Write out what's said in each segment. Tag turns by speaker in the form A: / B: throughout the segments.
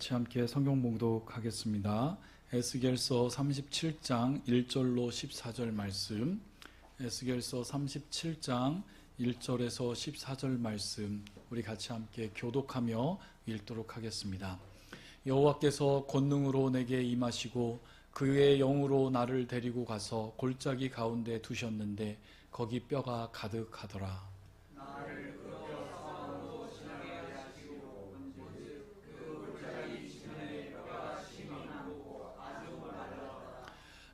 A: 같이 함께 성경 봉독하겠습니다. 에스겔서 37장 1절로 14절 말씀, 에스겔서 37장 1절에서 14절 말씀 우리 같이 함께 교독하며 읽도록 하겠습니다. 여호와께서 권능으로 내게 임하시고 그의 영으로 나를 데리고 가서 골짜기 가운데 두셨는데 거기 뼈가 가득하더라.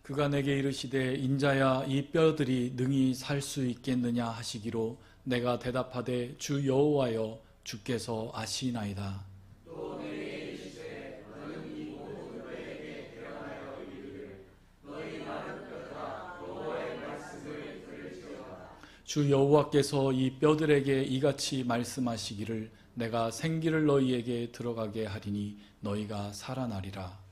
A: 그가 내게 이르시되 인자야 이 뼈들이 능히 살 수 있겠느냐 하시기로 내가 대답하되 주 여호와여 주께서 아시나이다.
B: 또 내게 이르시되 너는 이 모든 뼈에게 대언하여 이르기를 너희 마른 뼈들아 여호와의 말씀을 들을지어다.
A: 주 여호와께서 이 뼈들에게 이같이 말씀하시기를 내가 생기를 너희에게 들어가게 하리니 너희가 살아나리라.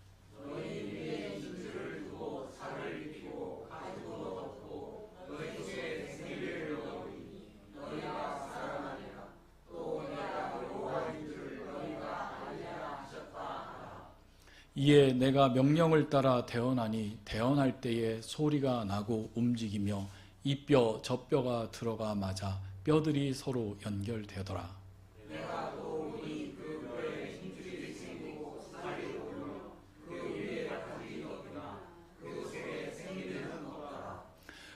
A: 이에 내가 명령을 따라 대언하니 대언할 때에 소리가 나고 움직이며 이 뼈 저 뼈가 들어가 맞아 뼈들이 서로 연결되더라.
B: 내가 또 보니 그 뼈에 힘줄이 생기고 살이 오르며 그 위에 가죽이 없으나 그 속에 생기는 없더라.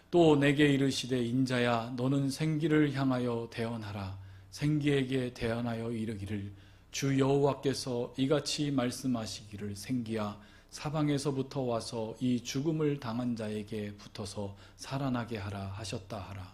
A: 또 내게 이르시되 인자야 너는 생기를 향하여 대언하라. 생기에게 대언하여 이르기를 주 여호와께서 이같이 말씀하시기를 생기야 사방에서부터 와서 이 죽음을 당한 자에게 붙어서 살아나게 하라 하셨다 하라.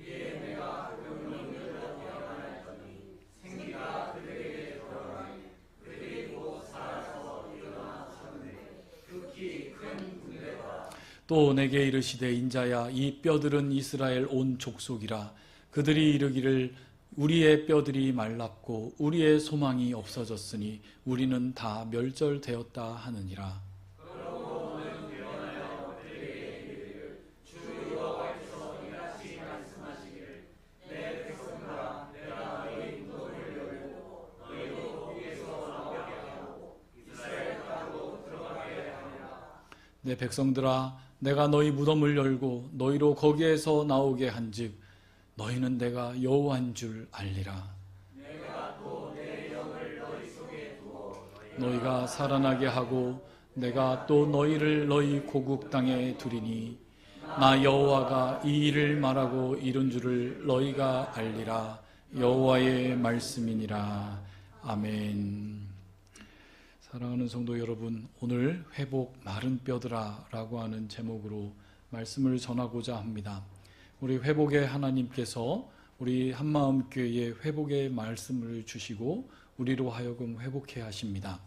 B: 이에 내가 명령을 대언하였더니 생기가 그들에게 들어가니 그들이 곧 살아서 일어나 섰는데 극히 큰 군대더라.
A: 또 내게 이르시되 인자야 이 뼈들은 이스라엘 온 족속이라. 그들이 이르기를 우리의 뼈들이 말랐고 우리의 소망이 없어졌으니 우리는 다 멸절되었다 하느니라.
B: 그러고 너는 대언하여 그들에게 이르기를 주 여호와께서 이같이 말씀하시기를 내 백성들아 내가 너희 문을 열고 너희도 거기에서 나오게 하고 이스라엘 땅으로 들어가게 하리라.
A: 내 백성들아 내가 너희 무덤을 열고 너희로 거기에서 나오게 한즉 너희는 내가 여호와인 줄 알리라.
B: 내가 또 내 영을 너희 속에 두어
A: 너희가 살아나게 하고 내가 또 너희를 너희 고국 땅에 두리니 나 여호와가 이 일을 말하고 이룬 줄을 너희가 알리라. 여호와의 말씀이니라. 아멘. 사랑하는 성도 여러분, 오늘 회복 마른 뼈들아 라고 하는 제목으로 말씀을 전하고자 합니다. 우리 회복의 하나님께서 우리 한마음교회에 회복의 말씀을 주시고 우리로 하여금 회복해 하십니다.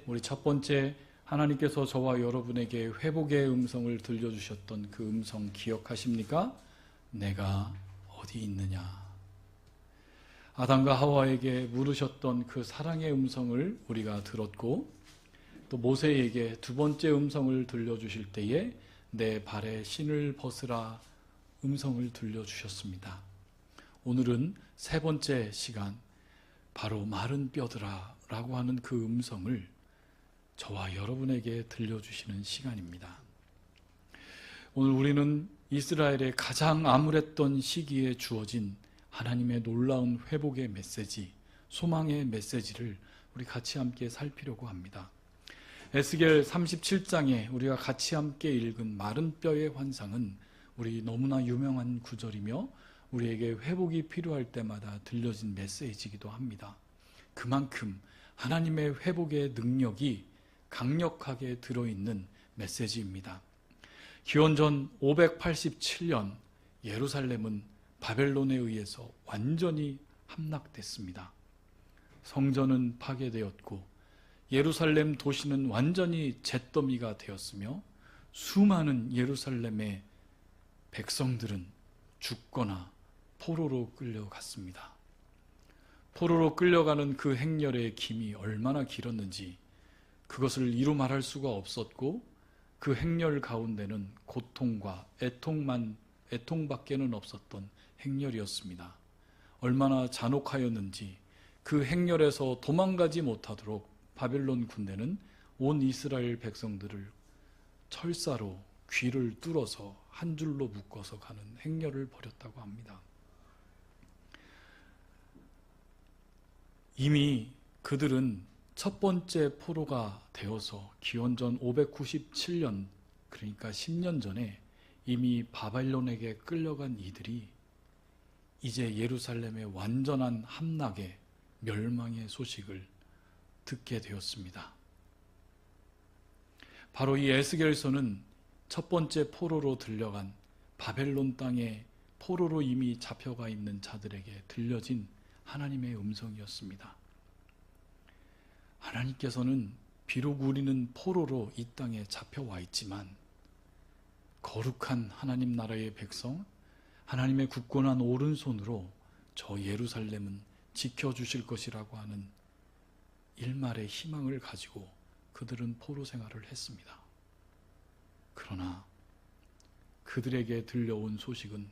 A: 우리 첫 번째 하나님께서 저와 여러분에게 회복의 음성을 들려주셨던 그 음성 기억하십니까? 내가 어디 있느냐. 아담과 하와에게 물으셨던 그 사랑의 음성을 우리가 들었고 또 모세에게 두 번째 음성을 들려주실 때에 내 발에 신을 벗으라 음성을 들려주셨습니다. 오늘은 세 번째 시간 바로 마른 뼈들아 라고 하는 그 음성을 저와 여러분에게 들려주시는 시간입니다. 오늘 우리는 이스라엘의 가장 암울했던 시기에 주어진 하나님의 놀라운 회복의 메시지, 소망의 메시지를 우리 같이 함께 살피려고 합니다. 에스겔 37장에 우리가 같이 함께 읽은 마른 뼈의 환상은 우리 너무나 유명한 구절이며 우리에게 회복이 필요할 때마다 들려진 메시지이기도 합니다. 그만큼 하나님의 회복의 능력이 강력하게 들어있는 메시지입니다. 기원전 587년 예루살렘은 바벨론에 의해서 완전히 함락됐습니다. 성전은 파괴되었고 예루살렘 도시는 완전히 잿더미가 되었으며 수많은 예루살렘의 백성들은 죽거나 포로로 끌려갔습니다. 포로로 끌려가는 그 행렬의 김이 얼마나 길었는지 그것을 이루 말할 수가 없었고 그 행렬 가운데는 고통과 애통밖에는 없었던 행렬이었습니다. 얼마나 잔혹하였는지 그 행렬에서 도망가지 못하도록 바벨론 군대는 온 이스라엘 백성들을 철사로 귀를 뚫어서 한 줄로 묶어서 가는 행렬을 벌였다고 합니다. 이미 그들은 첫 번째 포로가 되어서 기원전 597년, 그러니까 10년 전에 이미 바벨론에게 끌려간 이들이 이제 예루살렘의 완전한 함락의 멸망의 소식을 듣게 되었습니다. 바로 이 에스겔서는 첫 번째 포로로 들려간 바벨론 땅에 포로로 이미 잡혀가 있는 자들에게 들려진 하나님의 음성이었습니다. 하나님께서는 비록 우리는 포로로 이 땅에 잡혀와 있지만 거룩한 하나님 나라의 백성, 하나님의 굳건한 오른손으로 저 예루살렘은 지켜주실 것이라고 하는 일말의 희망을 가지고 그들은 포로 생활을 했습니다. 그러나 그들에게 들려온 소식은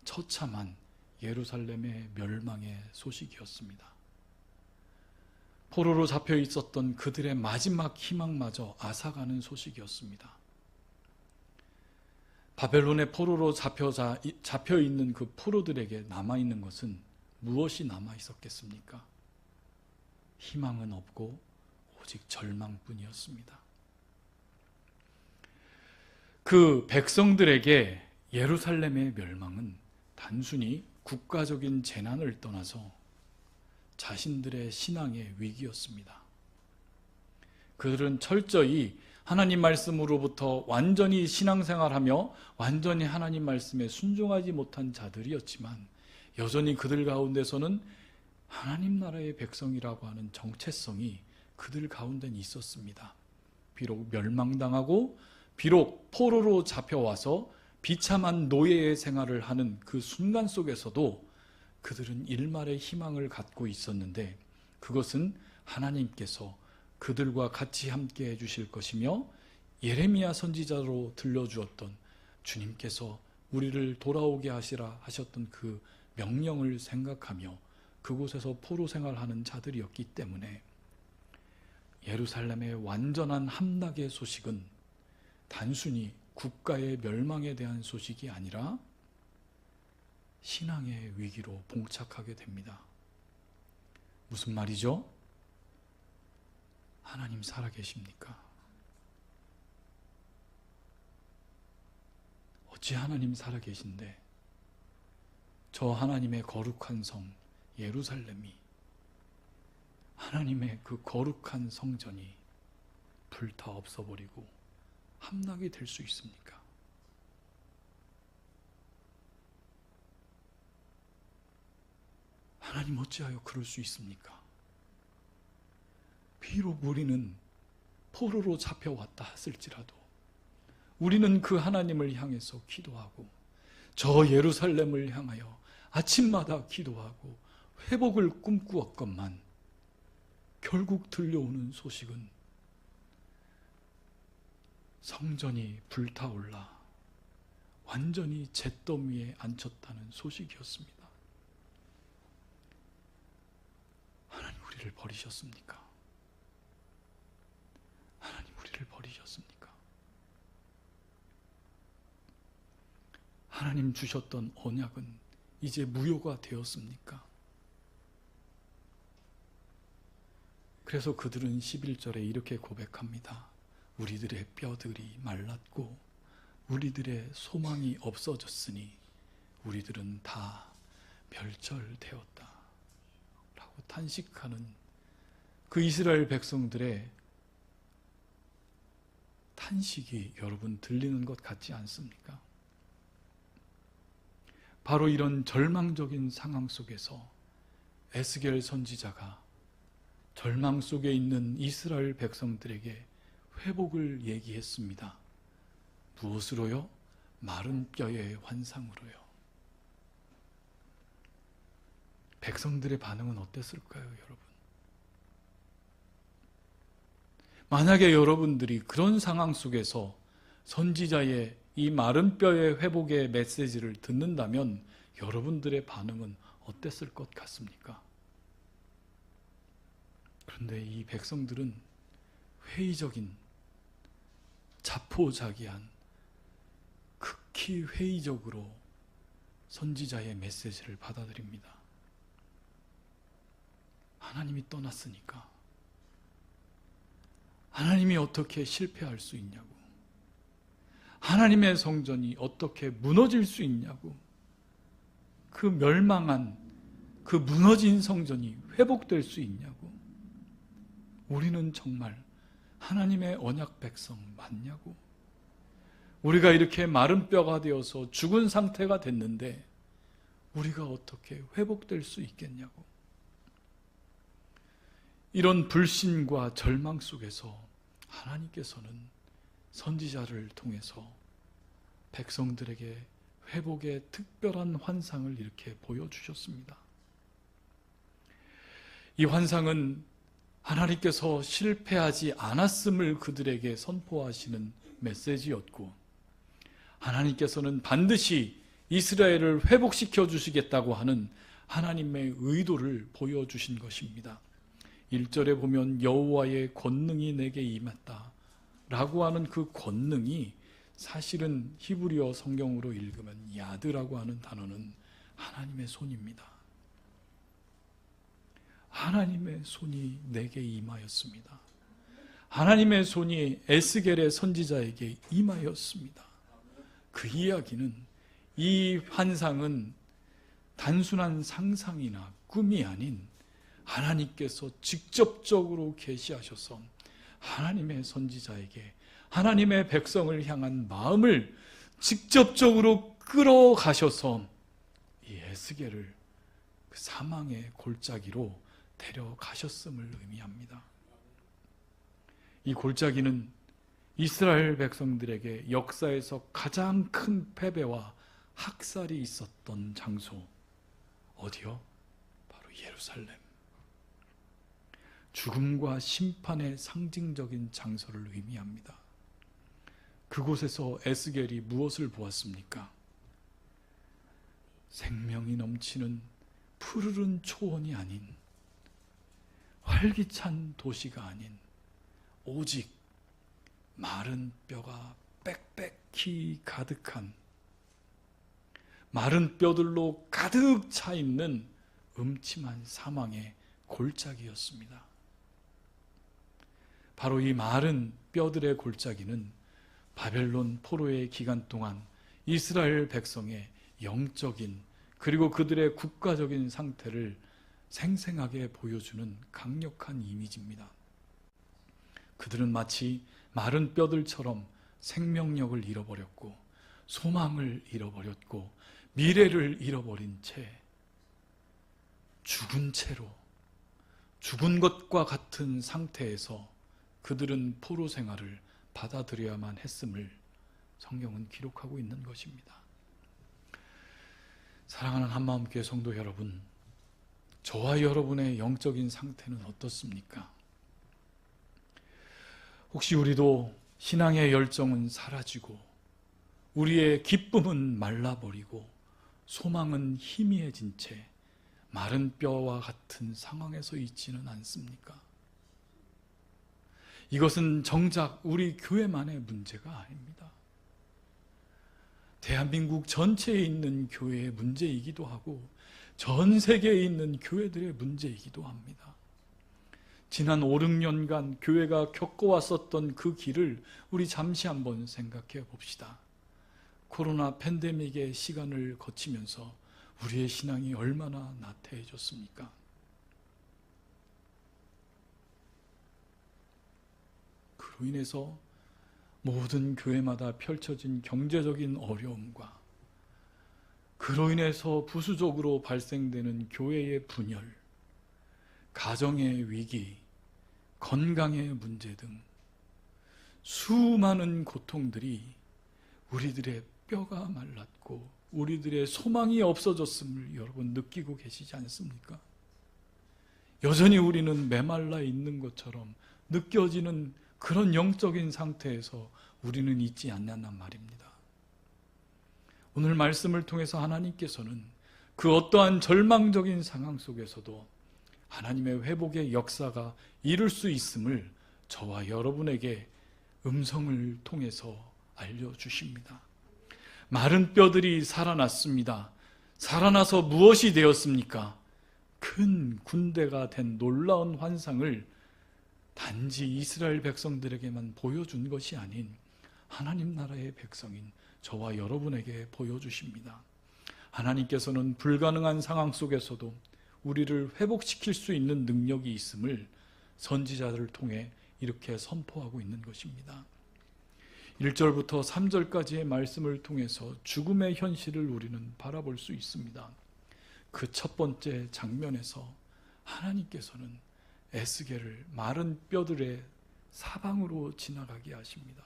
A: 처참한 예루살렘의 멸망의 소식이었습니다. 포로로 잡혀 있었던 그들의 마지막 희망마저 앗아가는 소식이었습니다. 바벨론의 포로로 잡혀 있는 그 포로들에게 남아있는 것은 무엇이 남아 있었겠습니까? 희망은 없고 오직 절망뿐이었습니다. 그 백성들에게 예루살렘의 멸망은 단순히 국가적인 재난을 떠나서 자신들의 신앙의 위기였습니다. 그들은 철저히 하나님 말씀으로부터 완전히 신앙생활하며 완전히 하나님 말씀에 순종하지 못한 자들이었지만 여전히 그들 가운데서는 하나님 나라의 백성이라고 하는 정체성이 그들 가운데는 있었습니다. 비록 멸망당하고 비록 포로로 잡혀와서 비참한 노예의 생활을 하는 그 순간 속에서도 그들은 일말의 희망을 갖고 있었는데 그것은 하나님께서 그들과 같이 함께 해주실 것이며 예레미야 선지자로 들려주었던 주님께서 우리를 돌아오게 하시라 하셨던 그 명령을 생각하며 그곳에서 포로 생활하는 자들이었기 때문에 예루살렘의 완전한 함락의 소식은 단순히 국가의 멸망에 대한 소식이 아니라 신앙의 위기로 봉착하게 됩니다. 무슨 말이죠? 하나님 살아계십니까? 어찌 하나님 살아계신데 저 하나님의 거룩한 성 예루살렘이 하나님의 그 거룩한 성전이 불타 없어버리고 함락이 될 수 있습니까? 하나님 어찌하여 그럴 수 있습니까? 비록 우리는 포로로 잡혀왔다 했을지라도 우리는 그 하나님을 향해서 기도하고 저 예루살렘을 향하여 아침마다 기도하고 회복을 꿈꾸었건만 결국 들려오는 소식은 성전이 불타올라 완전히 잿더미 위에 앉혔다는 소식이었습니다. 하나님 우리를 버리셨습니까? 하나님 우리를 버리셨습니까? 하나님 주셨던 언약은 이제 무효가 되었습니까? 그래서 그들은 11절에 이렇게 고백합니다. 우리들의 뼈들이 말랐고 우리들의 소망이 없어졌으니 우리들은 다 멸절되었다 라고 탄식하는 그 이스라엘 백성들의 탄식이 여러분 들리는 것 같지 않습니까? 바로 이런 절망적인 상황 속에서 에스겔 선지자가 절망 속에 있는 이스라엘 백성들에게 회복을 얘기했습니다. 무엇으로요? 마른 뼈의 환상으로요. 백성들의 반응은 어땠을까요, 여러분? 만약에 여러분들이 그런 상황 속에서 선지자의 이 마른 뼈의 회복의 메시지를 듣는다면 여러분들의 반응은 어땠을 것 같습니까? 그런데 이 백성들은 회의적인, 자포자기한, 극히 회의적으로 선지자의 메시지를 받아들입니다. 하나님이 떠났으니까 하나님이 어떻게 실패할 수 있냐고, 하나님의 성전이 어떻게 무너질 수 있냐고, 그 멸망한, 그 무너진 성전이 회복될 수 있냐고, 우리는 정말 하나님의 언약 백성 맞냐고, 우리가 이렇게 마른 뼈가 되어서 죽은 상태가 됐는데 우리가 어떻게 회복될 수 있겠냐고. 이런 불신과 절망 속에서 하나님께서는 선지자를 통해서 백성들에게 회복의 특별한 환상을 이렇게 보여주셨습니다. 이 환상은 하나님께서 실패하지 않았음을 그들에게 선포하시는 메시지였고, 하나님께서는 반드시 이스라엘을 회복시켜 주시겠다고 하는 하나님의 의도를 보여주신 것입니다. 1절에 보면 여호와의 권능이 내게 임했다 라고 하는 그 권능이 사실은 히브리어 성경으로 읽으면 야드라고 하는 단어는 하나님의 손입니다. 하나님의 손이 내게 임하였습니다. 하나님의 손이 에스겔의 선지자에게 임하였습니다. 그 이야기는, 이 환상은 단순한 상상이나 꿈이 아닌 하나님께서 직접적으로 계시하셔서 하나님의 선지자에게 하나님의 백성을 향한 마음을 직접적으로 끌어가셔서 이 에스겔을 그 사망의 골짜기로 데려가셨음을 의미합니다. 이 골짜기는 이스라엘 백성들에게 역사에서 가장 큰 패배와 학살이 있었던 장소, 어디요? 바로 예루살렘. 죽음과 심판의 상징적인 장소를 의미합니다. 그곳에서 에스겔이 무엇을 보았습니까? 생명이 넘치는 푸르른 초원이 아닌, 활기찬 도시가 아닌, 오직 마른 뼈가 빽빽히 가득한, 마른 뼈들로 가득 차 있는 음침한 사망의 골짜기였습니다. 바로 이 마른 뼈들의 골짜기는 바벨론 포로의 기간 동안 이스라엘 백성의 영적인 그리고 그들의 국가적인 상태를 생생하게 보여주는 강력한 이미지입니다. 그들은 마치 마른 뼈들처럼 생명력을 잃어버렸고, 소망을 잃어버렸고, 미래를 잃어버린 채, 죽은 채로, 죽은 것과 같은 상태에서 그들은 포로 생활을 받아들여야만 했음을 성경은 기록하고 있는 것입니다. 사랑하는 한마음교회 성도 여러분, 저와 여러분의 영적인 상태는 어떻습니까? 혹시 우리도 신앙의 열정은 사라지고, 우리의 기쁨은 말라버리고, 소망은 희미해진 채 마른 뼈와 같은 상황에서 있지는 않습니까? 이것은 정작 우리 교회만의 문제가 아닙니다. 대한민국 전체에 있는 교회의 문제이기도 하고, 전 세계에 있는 교회들의 문제이기도 합니다. 지난 5, 6년간 교회가 겪어왔었던 그 길을 우리 잠시 한번 생각해 봅시다. 코로나 팬데믹의 시간을 거치면서 우리의 신앙이 얼마나 나태해졌습니까? 그로 인해서 모든 교회마다 펼쳐진 경제적인 어려움과, 그로 인해서 부수적으로 발생되는 교회의 분열, 가정의 위기, 건강의 문제 등 수많은 고통들이 우리들의 뼈가 말랐고 우리들의 소망이 없어졌음을 여러분 느끼고 계시지 않습니까? 여전히 우리는 메말라 있는 것처럼 느껴지는 그런 영적인 상태에서 우리는 있지 않냐는 말입니다. 오늘 말씀을 통해서 하나님께서는 그 어떠한 절망적인 상황 속에서도 하나님의 회복의 역사가 이룰 수 있음을 저와 여러분에게 음성을 통해서 알려주십니다. 마른 뼈들이 살아났습니다. 살아나서 무엇이 되었습니까? 큰 군대가 된 놀라운 환상을 단지 이스라엘 백성들에게만 보여준 것이 아닌 하나님 나라의 백성인 저와 여러분에게 보여주십니다. 하나님께서는 불가능한 상황 속에서도 우리를 회복시킬 수 있는 능력이 있음을 선지자들을 통해 이렇게 선포하고 있는 것입니다. 1절부터 3절까지의 말씀을 통해서 죽음의 현실을 우리는 바라볼 수 있습니다. 그 첫 번째 장면에서 하나님께서는 에스겔을 마른 뼈들의 사방으로 지나가게 하십니다.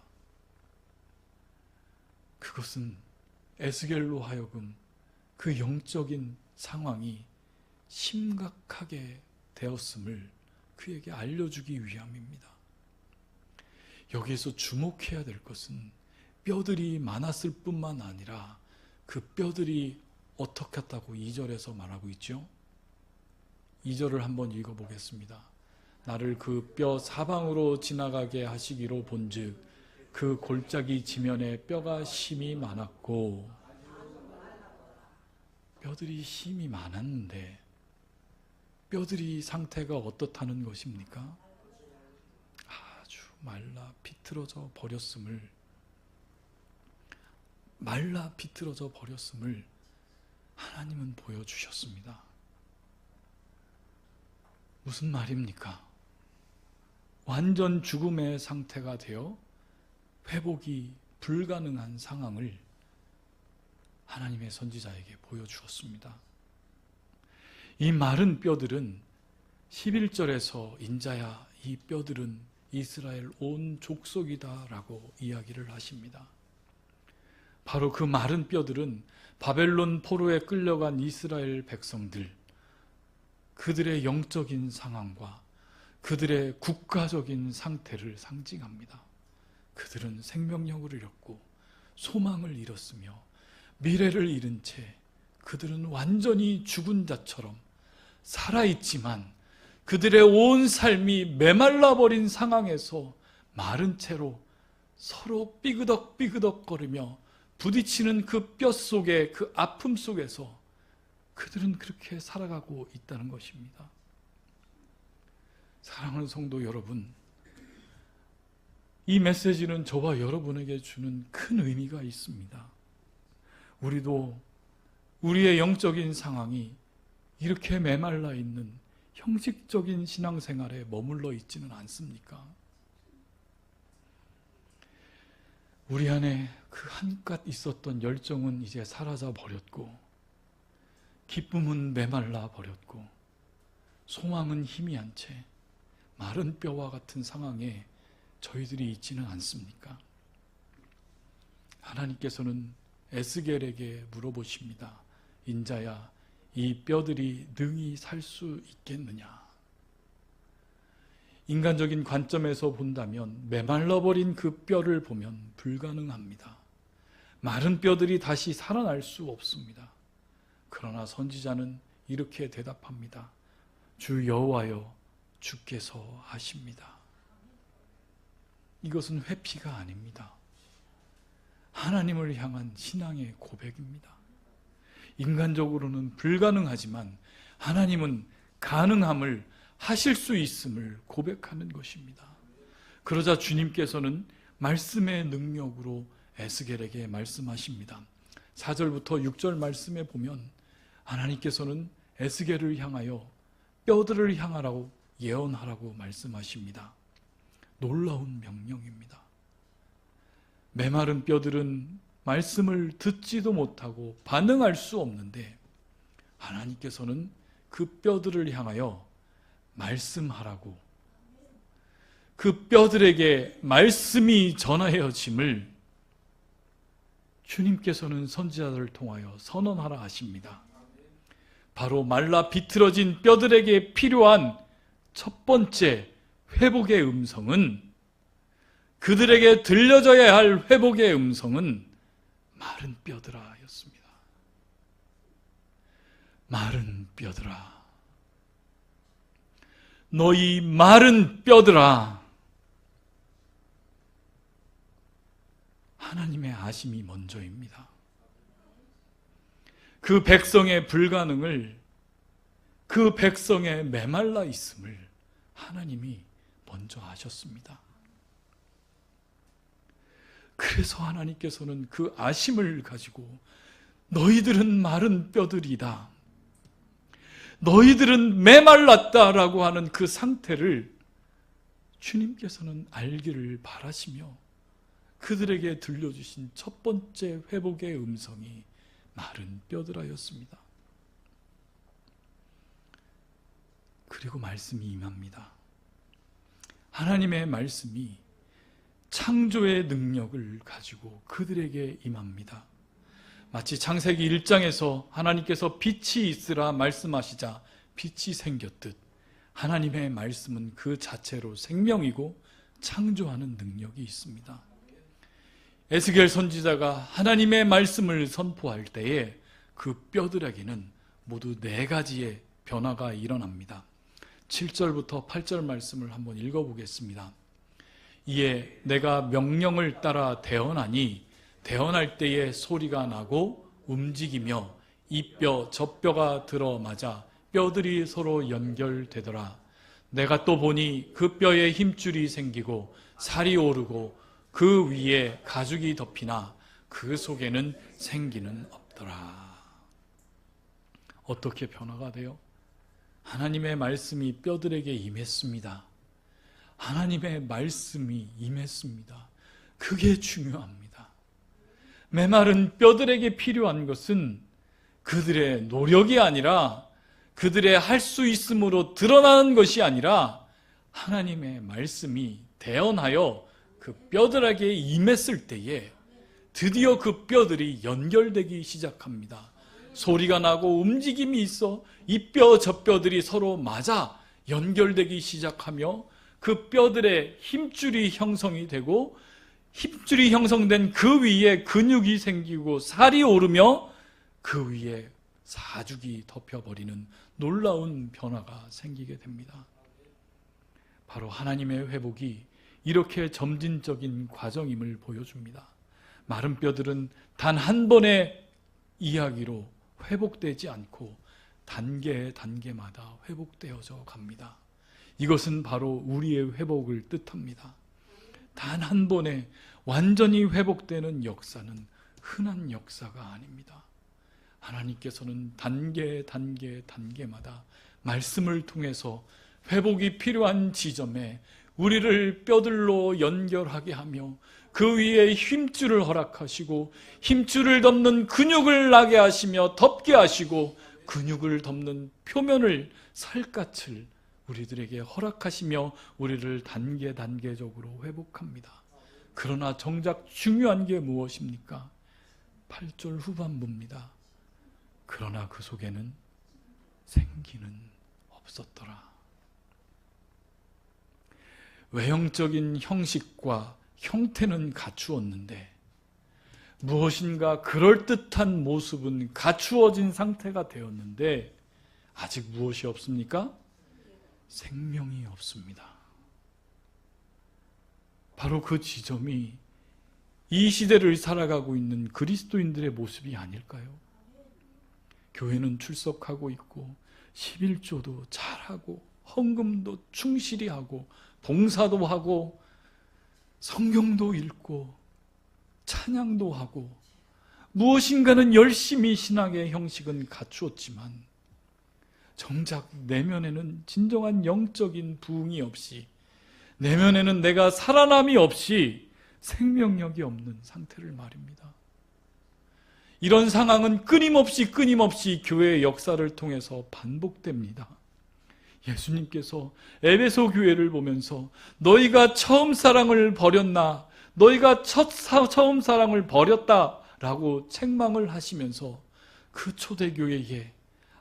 A: 그것은 에스겔로 하여금 그 영적인 상황이 심각하게 되었음을 그에게 알려주기 위함입니다. 여기에서 주목해야 될 것은 뼈들이 많았을 뿐만 아니라 그 뼈들이 어떻게 했다고 2절에서 말하고 있죠? 2절을 한번 읽어보겠습니다. 나를 그 뼈 사방으로 지나가게 하시기로 본즉 그 골짜기 지면에 뼈가 심이 많았고, 뼈들이 심이 많았는데 뼈들이 상태가 어떻다는 것입니까? 아주 말라 비틀어져 버렸음을 하나님은 보여주셨습니다. 무슨 말입니까? 완전 죽음의 상태가 되어 회복이 불가능한 상황을 하나님의 선지자에게 보여주었습니다. 이 마른 뼈들은 11절에서 인자야 이 뼈들은 이스라엘 온 족속이다 라고 이야기를 하십니다. 바로 그 마른 뼈들은 바벨론 포로에 끌려간 이스라엘 백성들, 그들의 영적인 상황과 그들의 국가적인 상태를 상징합니다. 그들은 생명력을 잃었고 소망을 잃었으며 미래를 잃은 채 그들은 완전히 죽은 자처럼 살아있지만 그들의 온 삶이 메말라버린 상황에서 마른 채로 서로 삐그덕삐그덕거리며 부딪히는 그 뼈 속에, 그 아픔 속에서 그들은 그렇게 살아가고 있다는 것입니다. 사랑하는 성도 여러분, 이 메시지는 저와 여러분에게 주는 큰 의미가 있습니다. 우리도 우리의 영적인 상황이 이렇게 메말라 있는 형식적인 신앙생활에 머물러 있지는 않습니까? 우리 안에 그 한껏 있었던 열정은 이제 사라져 버렸고, 기쁨은 메말라 버렸고, 소망은 희미한 채 마른 뼈와 같은 상황에 저희들이 있지는 않습니까? 하나님께서는 에스겔에게 물어보십니다. 인자야, 이 뼈들이 능히 살 수 있겠느냐? 인간적인 관점에서 본다면 메말라버린 그 뼈를 보면 불가능합니다. 마른 뼈들이 다시 살아날 수 없습니다. 그러나 선지자는 이렇게 대답합니다. 주 여호와여, 주께서 하십니다. 이것은 회피가 아닙니다. 하나님을 향한 신앙의 고백입니다. 인간적으로는 불가능하지만 하나님은 가능함을 하실 수 있음을 고백하는 것입니다. 그러자 주님께서는 말씀의 능력으로 에스겔에게 말씀하십니다. 4절부터 6절 말씀에 보면 하나님께서는 에스겔을 향하여 뼈들을 향하라고 예언하라고 말씀하십니다. 놀라운 명령입니다. 메마른 뼈들은 말씀을 듣지도 못하고 반응할 수 없는데 하나님께서는 그 뼈들을 향하여 말씀하라고, 그 뼈들에게 말씀이 전하여짐을 주님께서는 선지자들을 통하여 선언하라 하십니다. 바로 말라 비틀어진 뼈들에게 필요한 첫 번째 회복의 음성은, 그들에게 들려져야 할 회복의 음성은 마른 뼈들아 였습니다. 마른 뼈들아, 너희 마른 뼈들아, 하나님의 아심이 먼저입니다. 그 백성의 불가능을, 그 백성의 메말라 있음을 하나님이 먼저 아셨습니다. 그래서 하나님께서는 그 아심을 가지고 너희들은 마른 뼈들이다, 너희들은 메말랐다라고 하는 그 상태를 주님께서는 알기를 바라시며 그들에게 들려주신 첫 번째 회복의 음성이 마른 뼈들하였습니다. 그리고 말씀이 임합니다. 하나님의 말씀이 창조의 능력을 가지고 그들에게 임합니다. 마치 창세기 1장에서 하나님께서 빛이 있으라 말씀하시자 빛이 생겼듯 하나님의 말씀은 그 자체로 생명이고 창조하는 능력이 있습니다. 에스겔 선지자가 하나님의 말씀을 선포할 때에 그 뼈들에게는 모두 4가지의 변화가 일어납니다. 7절부터 8절 말씀을 한번 읽어보겠습니다. 이에 내가 명령을 따라 대언하니 대언할 때에 소리가 나고 움직이며 이 뼈 저 뼈가 들어맞아 뼈들이 서로 연결되더라. 내가 또 보니 그 뼈에 힘줄이 생기고 살이 오르고 그 위에 가죽이 덮이나 그 속에는 생기는 없더라. 어떻게 변화가 돼요? 하나님의 말씀이 뼈들에게 임했습니다. 하나님의 말씀이 임했습니다. 그게 중요합니다. 메마른 뼈들에게 필요한 것은 그들의 노력이 아니라 그들의 할 수 있음으로 드러나는 것이 아니라 하나님의 말씀이 대언하여 그 뼈들에게 임했을 때에 드디어 그 뼈들이 연결되기 시작합니다. 소리가 나고 움직임이 있어 이 뼈 저 뼈들이 서로 맞아 연결되기 시작하며 그 뼈들의 힘줄이 형성이 되고 힘줄이 형성된 그 위에 근육이 생기고 살이 오르며 그 위에 사죽이 덮여버리는 놀라운 변화가 생기게 됩니다. 바로 하나님의 회복이 이렇게 점진적인 과정임을 보여줍니다. 마른 뼈들은 단 한 번의 이야기로 회복되지 않고 단계마다 회복되어져 갑니다. 이것은 바로 우리의 회복을 뜻합니다. 단 한 번에 완전히 회복되는 역사는 흔한 역사가 아닙니다. 하나님께서는 단계마다 말씀을 통해서 회복이 필요한 지점에 우리를 뼈들로 연결하게 하며 그 위에 힘줄을 허락하시고 힘줄을 덮는 근육을 나게 하시며 덮게 하시고 근육을 덮는 표면을 살갗을 우리들에게 허락하시며 우리를 단계적으로 회복합니다. 그러나 정작 중요한 게 무엇입니까? 8절 후반부입니다. 그러나 그 속에는 생기는 없었더라. 외형적인 형식과 형태는 갖추었는데 무엇인가 그럴듯한 모습은 갖추어진 상태가 되었는데 아직 무엇이 없습니까? 생명이 없습니다. 바로 그 지점이 이 시대를 살아가고 있는 그리스도인들의 모습이 아닐까요? 교회는 출석하고 있고 11조도 잘하고 헌금도 충실히 하고 봉사도 하고 성경도 읽고 찬양도 하고 무엇인가는 열심히 신앙의 형식은 갖추었지만 정작 내면에는 진정한 영적인 부흥이 없이 내면에는 내가 살아남이 없이 생명력이 없는 상태를 말입니다. 이런 상황은 끊임없이 교회의 역사를 통해서 반복됩니다. 예수님께서 에베소 교회를 보면서 너희가 처음 사랑을 버렸나? 너희가 처음 사랑을 버렸다라고 책망을 하시면서 그 초대교회에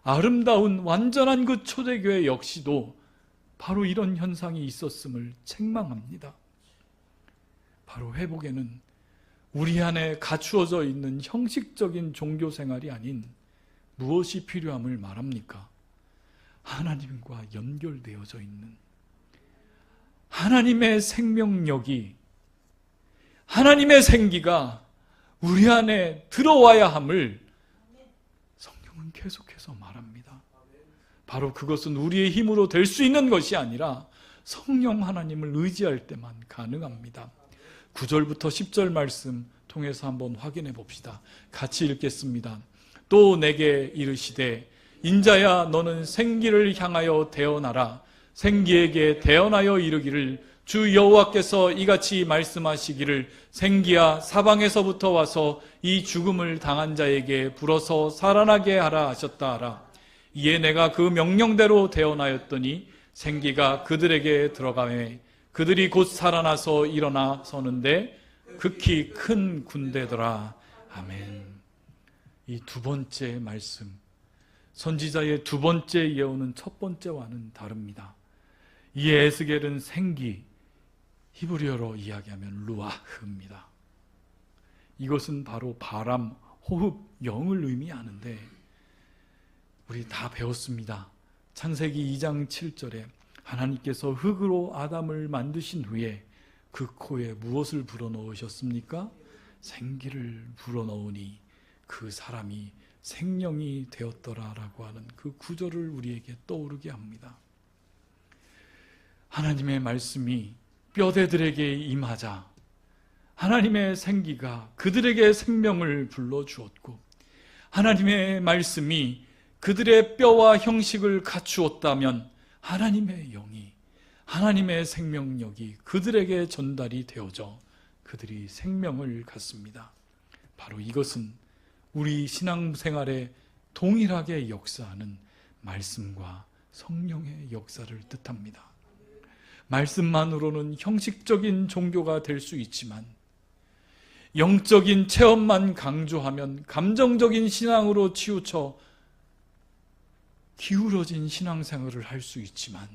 A: 아름다운 완전한 그 초대교회 역시도 바로 이런 현상이 있었음을 책망합니다. 바로 회복에는 우리 안에 갖추어져 있는 형식적인 종교 생활이 아닌 무엇이 필요함을 말합니까? 하나님과 연결되어져 있는 하나님의 생명력이 하나님의 생기가 우리 안에 들어와야 함을 성경은 계속해서 말합니다. 바로 그것은 우리의 힘으로 될 수 있는 것이 아니라 성령 하나님을 의지할 때만 가능합니다. 9절부터 10절 말씀 통해서 한번 확인해 봅시다. 같이 읽겠습니다. 또 내게 이르시되 인자야 너는 생기를 향하여 대언하라. 생기에게 대언하여 이르기를 주 여호와께서 이같이 말씀하시기를 생기야 사방에서부터 와서 이 죽음을 당한 자에게 불어서 살아나게 하라 하셨다 하라. 이에 내가 그 명령대로 대언하였더니 생기가 그들에게 들어가매 그들이 곧 살아나서 일어나 서는데 극히 큰 군대더라. 아멘. 이 두 번째 말씀, 선지자의 두 번째 예언은 첫 번째와는 다릅니다. 이 에스겔은 생기, 히브리어로 이야기하면 루아흐입니다. 이것은 바로 바람, 호흡, 영을 의미하는데 우리 다 배웠습니다. 창세기 2장 7절에 하나님께서 흙으로 아담을 만드신 후에 그 코에 무엇을 불어넣으셨습니까? 생기를 불어넣으니 그 사람이 생명이 되었더라라고 하는 그 구절을 우리에게 떠오르게 합니다. 하나님의 말씀이 뼈대들에게 임하자 하나님의 생기가 그들에게 생명을 불러주었고 하나님의 말씀이 그들의 뼈와 형식을 갖추었다면 하나님의 영이, 하나님의 생명력이 그들에게 전달이 되어져 그들이 생명을 갖습니다. 바로 이것은 우리 신앙생활에 동일하게 역사하는 말씀과 성령의 역사를 뜻합니다. 말씀만으로는 형식적인 종교가 될 수 있지만 영적인 체험만 강조하면 감정적인 신앙으로 치우쳐 기울어진 신앙생활을 할 수 있지만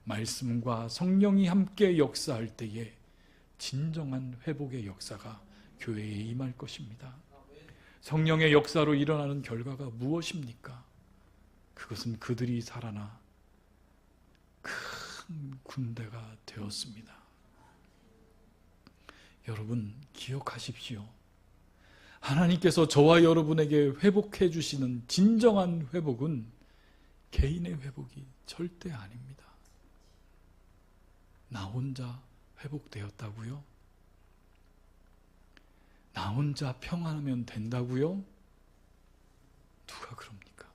A: 말씀과 성령이 함께 역사할 때에 진정한 회복의 역사가 교회에 임할 것입니다. 성령의 역사로 일어나는 결과가 무엇입니까? 그것은 그들이 살아나 큰 군대가 되었습니다. 여러분 기억하십시오. 하나님께서 저와 여러분에게 회복해 주시는 진정한 회복은 개인의 회복이 절대 아닙니다. 나 혼자 회복되었다고요? 나 혼자 평안하면 된다고요? 누가 그럽니까?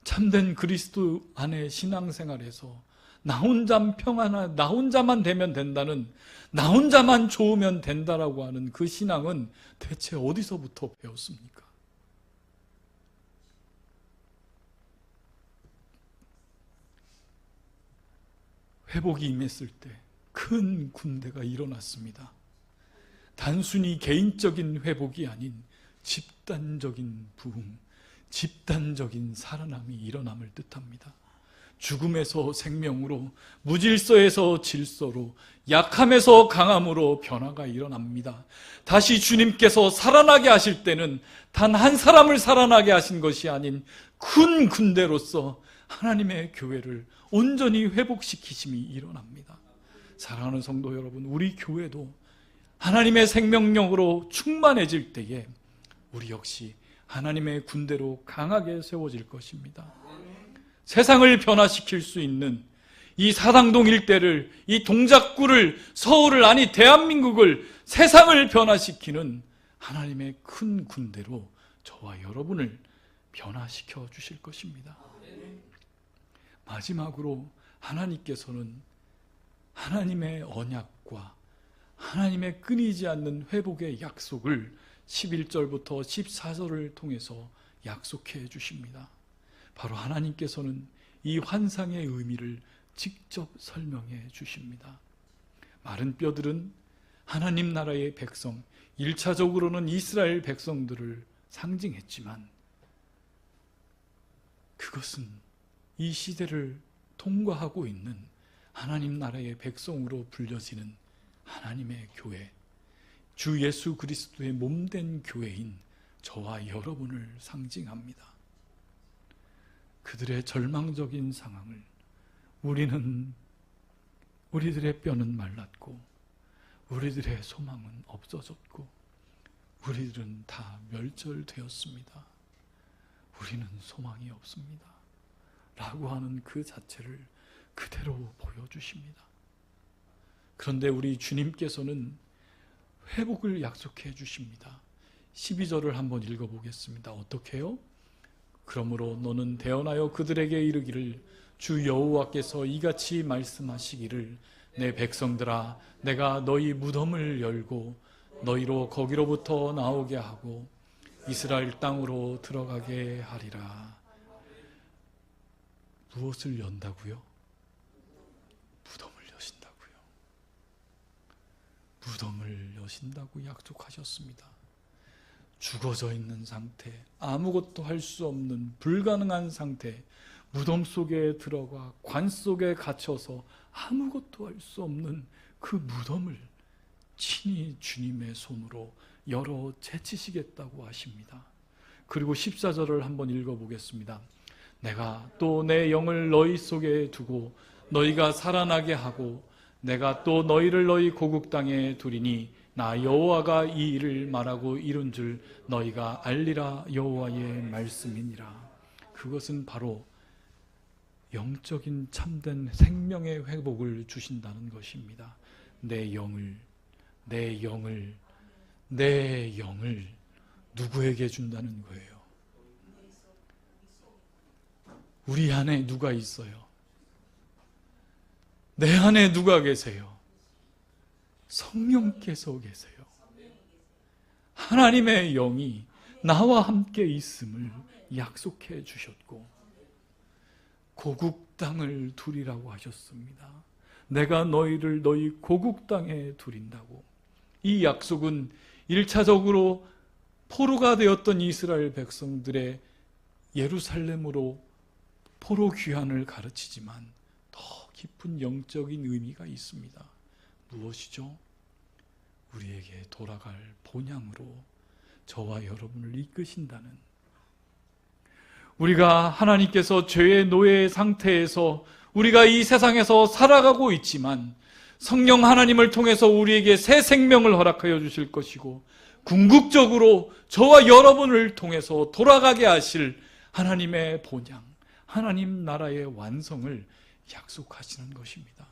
A: 참된 그리스도 안에 신앙생활에서 나 혼자 평안한, 나 혼자만 되면 된다는, 나 혼자만 좋으면 된다라고 하는 그 신앙은 대체 어디서부터 배웠습니까? 회복이 임했을 때 큰 군대가 일어났습니다. 단순히 개인적인 회복이 아닌 집단적인 부흥, 집단적인 살아남이 일어남을 뜻합니다. 죽음에서 생명으로, 무질서에서 질서로, 약함에서 강함으로 변화가 일어납니다. 다시 주님께서 살아나게 하실 때는 단 한 사람을 살아나게 하신 것이 아닌 큰 군대로서 하나님의 교회를 온전히 회복시키심이 일어납니다. 사랑하는 성도 여러분, 우리 교회도 하나님의 생명력으로 충만해질 때에 우리 역시 하나님의 군대로 강하게 세워질 것입니다. 세상을 변화시킬 수 있는 이 사당동 일대를, 이 동작구를, 서울을, 아니 대한민국을, 세상을 변화시키는 하나님의 큰 군대로 저와 여러분을 변화시켜 주실 것입니다. 마지막으로 하나님께서는 하나님의 언약과 하나님의 끊이지 않는 회복의 약속을 11절부터 14절을 통해서 약속해 주십니다. 바로 하나님께서는 이 환상의 의미를 직접 설명해 주십니다. 마른 뼈들은 하나님 나라의 백성, 1차적으로는 이스라엘 백성들을 상징했지만 그것은 이 시대를 통과하고 있는 하나님 나라의 백성으로 불려지는 하나님의 교회, 주 예수 그리스도의 몸된 교회인 저와 여러분을 상징합니다. 그들의 절망적인 상황을 우리는 우리들의 뼈는 말랐고 우리들의 소망은 없어졌고 우리들은 다 멸절되었습니다. 우리는 소망이 없습니다. 라고 하는 그 자체를 그대로 보여주십니다. 그런데 우리 주님께서는 회복을 약속해 주십니다. 12절을 한번 읽어보겠습니다. 어떻게 해요? 그러므로 너는 대언하여 그들에게 이르기를 주 여호와께서 이같이 말씀하시기를 내 백성들아 내가 너희 무덤을 열고 너희로 거기로부터 나오게 하고 이스라엘 땅으로 들어가게 하리라. 무엇을 연다고요? 무덤을 여신다고요. 무덤을 여신다고 약속하셨습니다. 죽어져 있는 상태, 아무것도 할 수 없는 불가능한 상태, 무덤 속에 들어가 관 속에 갇혀서 아무것도 할 수 없는 그 무덤을 친히 주님의 손으로 열어 제치시겠다고 하십니다. 그리고 14절을 한번 읽어보겠습니다. 내가 또 내 영을 너희 속에 두고 너희가 살아나게 하고 내가 또 너희를 너희 고국 땅에 두리니 나 여호와가 이 일을 말하고 이룬 줄 너희가 알리라. 여호와의 말씀이니라. 그것은 바로 영적인 참된 생명의 회복을 주신다는 것입니다. 내 영을 누구에게 준다는 거예요? 우리 안에 누가 있어요? 내 안에 누가 계세요? 성령께서 계세요. 하나님의 영이 나와 함께 있음을 약속해 주셨고 고국 땅을 두리라고 하셨습니다. 내가 너희를 너희 고국 땅에 두린다고. 이 약속은 1차적으로 포로가 되었던 이스라엘 백성들의 예루살렘으로 포로 귀환을 가르치지만 더 깊은 영적인 의미가 있습니다. 무엇이죠? 우리에게 돌아갈 본향으로 저와 여러분을 이끄신다는, 우리가 하나님께서 죄의 노예 상태에서 우리가 이 세상에서 살아가고 있지만 성령 하나님을 통해서 우리에게 새 생명을 허락하여 주실 것이고 궁극적으로 저와 여러분을 통해서 돌아가게 하실 하나님의 본향, 하나님 나라의 완성을 약속하시는 것입니다.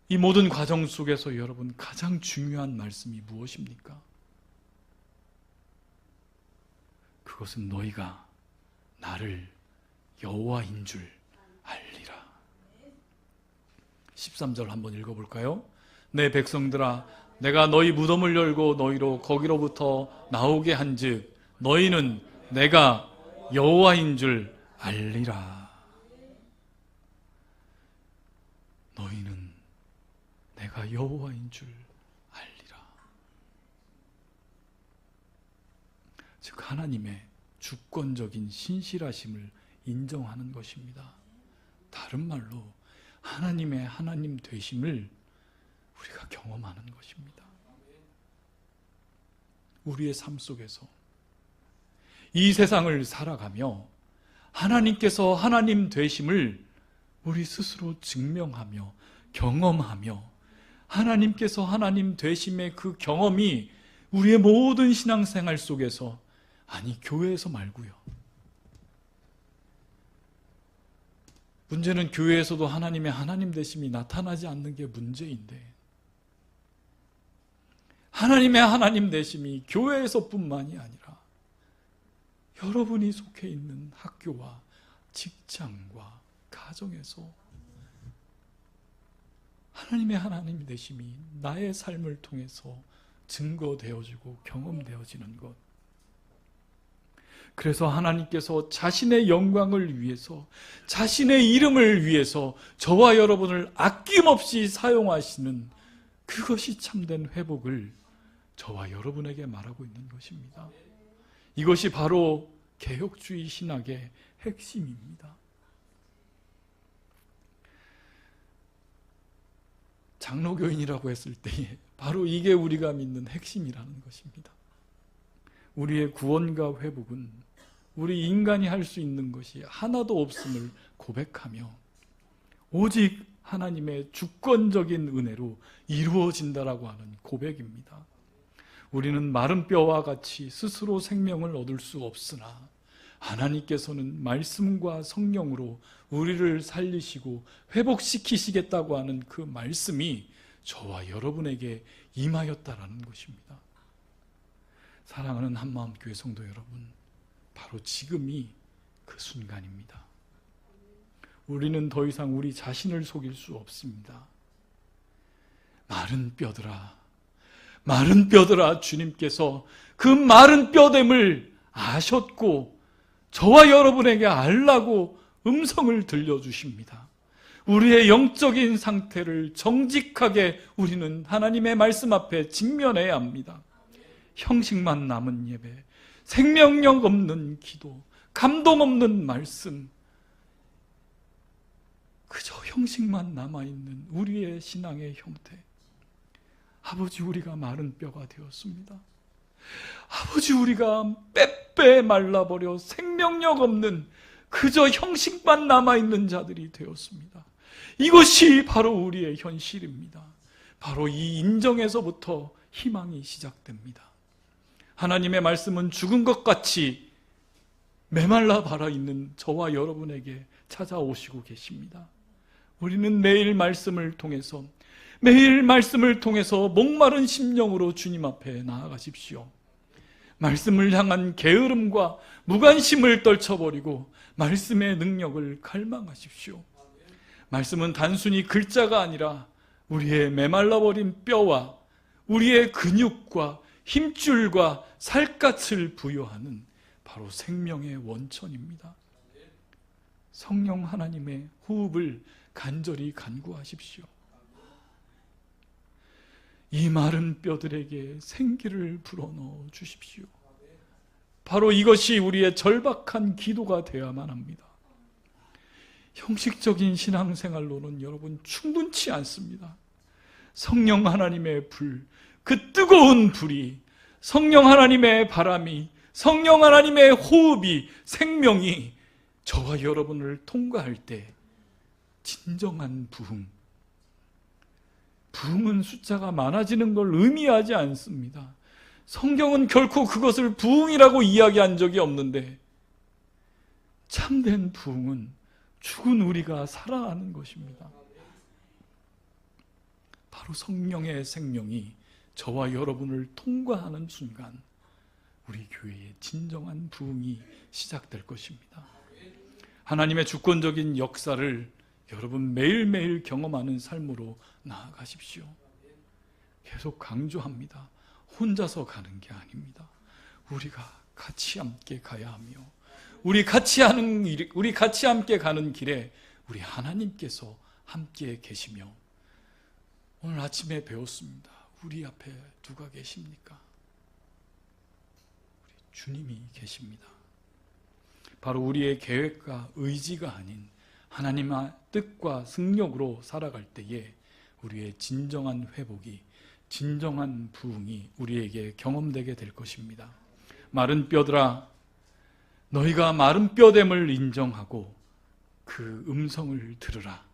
A: 이 모든 과정 속에서 여러분 가장 중요한 말씀이 무엇입니까? 그것은 너희가 나를 여호와인 줄 알리라. 13절 한번 읽어볼까요? 내 백성들아 내가 너희 무덤을 열고 너희로 거기로부터 나오게 한즉 너희는 내가 여호와인 줄 알리라. 너희는 내가 여호와인 줄 알리라. 즉 하나님의 주권적인 신실하심을 인정하는 것입니다. 다른 말로 하나님의 하나님 되심을 우리가 경험하는 것입니다. 우리의 삶 속에서 이 세상을 살아가며 하나님께서 하나님 되심을 우리 스스로 증명하며 경험하며 하나님께서 하나님 되심의 그 경험이 우리의 모든 신앙생활 속에서, 아니 교회에서 말고요. 문제는 교회에서도 하나님의 하나님 되심이 나타나지 않는 게 문제인데, 하나님의 하나님 되심이 교회에서뿐만이 아니라 여러분이 속해 있는 학교와 직장과 가정에서 하나님의 하나님 되심이 나의 삶을 통해서 증거되어지고 경험되어지는 것. 그래서 하나님께서 자신의 영광을 위해서, 자신의 이름을 위해서 저와 여러분을 아낌없이 사용하시는 그것이 참된 회복을 저와 여러분에게 말하고 있는 것입니다. 이것이 바로 개혁주의 신학의 핵심입니다. 장로교인이라고 했을 때 바로 이게 우리가 믿는 핵심이라는 것입니다. 우리의 구원과 회복은 우리 인간이 할 수 있는 것이 하나도 없음을 고백하며 오직 하나님의 주권적인 은혜로 이루어진다라고 하는 고백입니다. 우리는 마른 뼈와 같이 스스로 생명을 얻을 수 없으나 하나님께서는 말씀과 성령으로 우리를 살리시고 회복시키시겠다고 하는 그 말씀이 저와 여러분에게 임하였다라는 것입니다. 사랑하는 한마음교회 성도 여러분, 바로 지금이 그 순간입니다. 우리는 더 이상 우리 자신을 속일 수 없습니다. 마른 뼈들아, 마른 뼈들아, 주님께서 그 마른 뼈됨을 아셨고 저와 여러분에게 알라고 음성을 들려주십니다. 우리의 영적인 상태를 정직하게 우리는 하나님의 말씀 앞에 직면해야 합니다. 형식만 남은 예배, 생명력 없는 기도, 감동 없는 말씀, 그저 형식만 남아있는 우리의 신앙의 형태. 아버지, 우리가 마른 뼈가 되었습니다. 아버지, 우리가 빼빼 말라버려 생명력 없는 그저 형식만 남아있는 자들이 되었습니다. 이것이 바로 우리의 현실입니다. 바로 이 인정에서부터 희망이 시작됩니다. 하나님의 말씀은 죽은 것 같이 메말라 발아있는 저와 여러분에게 찾아오시고 계십니다. 우리는 매일 말씀을 통해서 목마른 심령으로 주님 앞에 나아가십시오. 말씀을 향한 게으름과 무관심을 떨쳐버리고 말씀의 능력을 갈망하십시오. 말씀은 단순히 글자가 아니라 우리의 메말라버린 뼈와 우리의 근육과 힘줄과 살갗을 부여하는 바로 생명의 원천입니다. 성령 하나님의 호흡을 간절히 간구하십시오. 이 마른 뼈들에게 생기를 불어넣어 주십시오. 바로 이것이 우리의 절박한 기도가 되어야만 합니다. 형식적인 신앙생활로는 여러분 충분치 않습니다. 성령 하나님의 불, 그 뜨거운 불이, 성령 하나님의 바람이, 성령 하나님의 호흡이, 생명이 저와 여러분을 통과할 때 진정한 부흥은 숫자가 많아지는 걸 의미하지 않습니다. 성경은 결코 그것을 부흥이라고 이야기한 적이 없는데, 참된 부흥은 죽은 우리가 살아나는 것입니다. 바로 성령의 생명이 저와 여러분을 통과하는 순간 우리 교회의 진정한 부흥이 시작될 것입니다. 하나님의 주권적인 역사를 여러분 매일매일 경험하는 삶으로 나아가십시오. 계속 강조합니다. 혼자서 가는 게 아닙니다. 우리가 같이 함께 가야 하며, 우리 같이 함께 가는 길에 우리 하나님께서 함께 계시며, 오늘 아침에 배웠습니다. 우리 앞에 누가 계십니까? 우리 주님이 계십니다. 바로 우리의 계획과 의지가 아닌 하나님의 뜻과 승력으로 살아갈 때에 우리의 진정한 회복이, 진정한 부흥이 우리에게 경험되게 될 것입니다. 마른 뼈들아, 너희가 마른 뼈됨을 인정하고 그 음성을 들으라.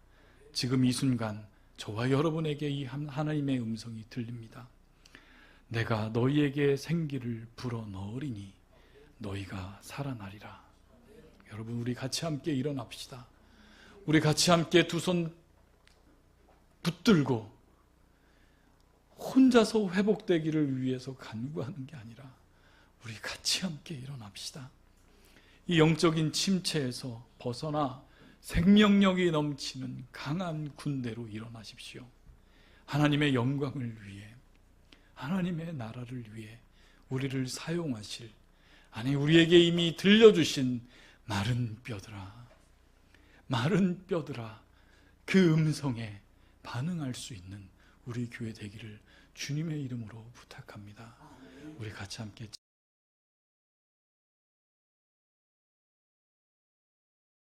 A: 지금 이 순간 저와 여러분에게 이 하나님의 음성이 들립니다. 내가 너희에게 생기를 불어넣으리니 너희가 살아나리라. 여러분, 우리 같이 함께 일어납시다. 우리 같이 함께 두 손 붙들고 혼자서 회복되기를 위해서 간구하는 게 아니라 우리 같이 함께 일어납시다. 이 영적인 침체에서 벗어나 생명력이 넘치는 강한 군대로 일어나십시오. 하나님의 영광을 위해, 하나님의 나라를 위해 우리를 사용하실, 아니 우리에게 이미 들려주신 마른 뼈들아, 그 음성에 반응할 수 있는 우리 교회 되기를 주님의 이름으로 부탁합니다. 우리 같이 함께